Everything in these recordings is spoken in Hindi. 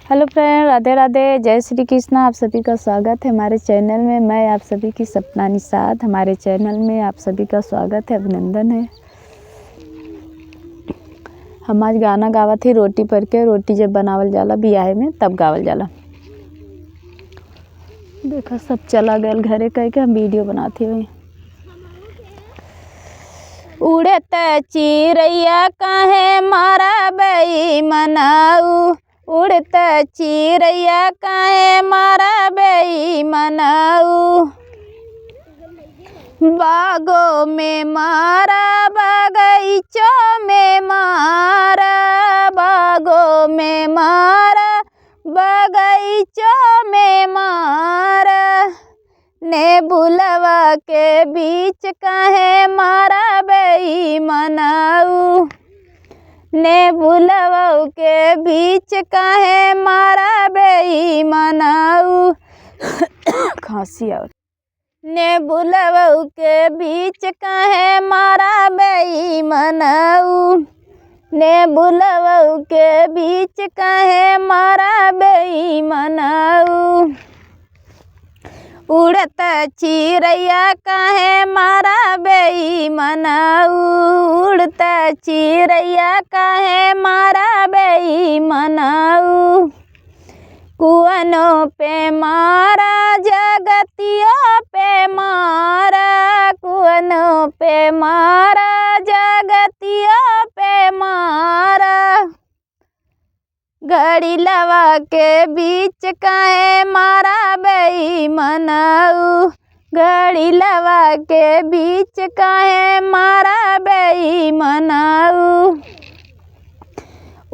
हेलो फ्रेंड, राधे राधे, जय श्री कृष्ण। आप सभी का स्वागत है हमारे चैनल में। मैं आप सभी की सपना निषाद। हमारे चैनल में आप सभी का स्वागत है, अभिनंदन है। हम आज गाना गावत थी रोटी पर के। रोटी जब बनावल जाला बियाह में तब गावल जाला। देखा सब चला गया घरे कह के हम वीडियो बनाती हुई। उड़त चिरैया काहे मारा बेईमानऊ, उड़त चिरैया काहे मारा बेईमानऊ। बागों में मारा बगीचों में मारा, बागों में मारा बगीचों में मारा। ने बुलवा के बीच काहे मारा बेईमानऊ, ने बुलवा के बीच काहे मारा बेईमानऊ। खांसी और ने बुलवा के बीच काहे मारा बेईमानऊ, ने बुलवा के बीच काहे मारा बेईमानऊ। उड़त चिरैया काहे मारा बेईमानऊ, उड़त चिरैया काहे मारा बेईमानऊ। कुआनों पे मारा जगतियों पे मारा, कुआनों पे मारा जगतियों पे मारा। घड़ी लवा के बीच काहे मारा बेईमानऊ, घड़ी लवा के बीच काहे मारा बेईमानऊ।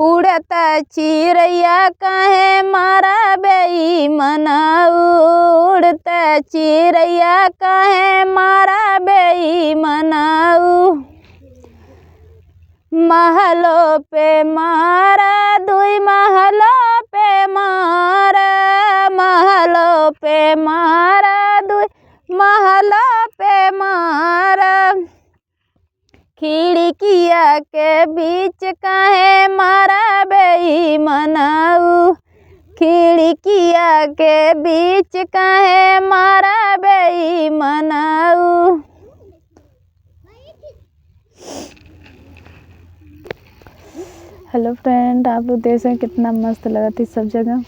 उड़त चिरैया काहे मारा बेईमानऊ, उड़त चिरैया काहे मारा बेईमानऊ। महलों पे मारा दुई महलों पे मारा, महलों पे मारा दुई महलों पे मारा। खिड़किया के बीच काहे मारा बेईमानऊ, खिड़किया के बीच काहे मारा बेईमानऊ। हेलो फ्रेंड, आप लोग देख रहे हैं कितना मस्त लगा थी सब जगह।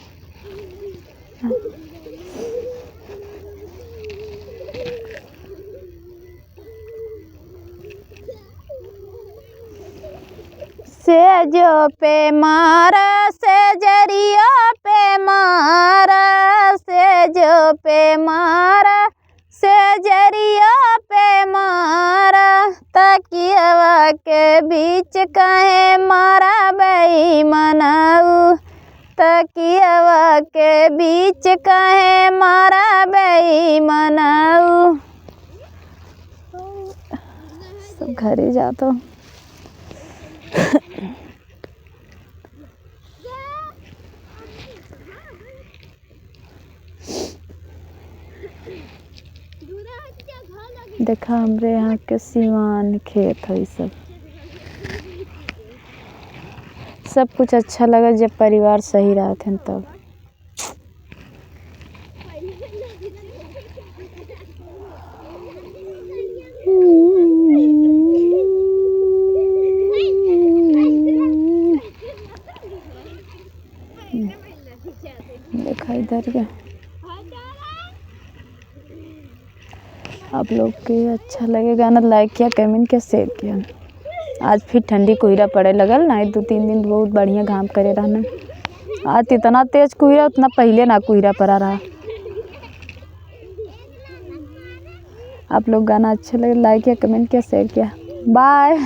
सेजो पे मारा सेजरिया पे मारा, सेजो पे मारा सेजरिया पे मारा। तकिया के बीच काहे मारा बेईमानऊ, तकिया के बीच काहे मारा बेईमानऊ। सब घरे जातो। देखा हमरे यहाँ के सिवान खेत है। सब कुछ अच्छा लगा जब परिवार सही रहते हैं तब। देखा इधर क्या आप लोग के अच्छा लगेगा ना, लाइक किया, कमेंट किया, शेयर किया। आज फिर ठंडी कोहरा पड़े लगल ना, 2-3 दिन बहुत बढ़िया घाम करे रहना। आज इतना तेज कोहरा उतना पहले ना कोहरा पड़ा रहा। आप लोग गाना अच्छा लगे, लाइक किया, कमेंट किया, शेयर किया। बाय।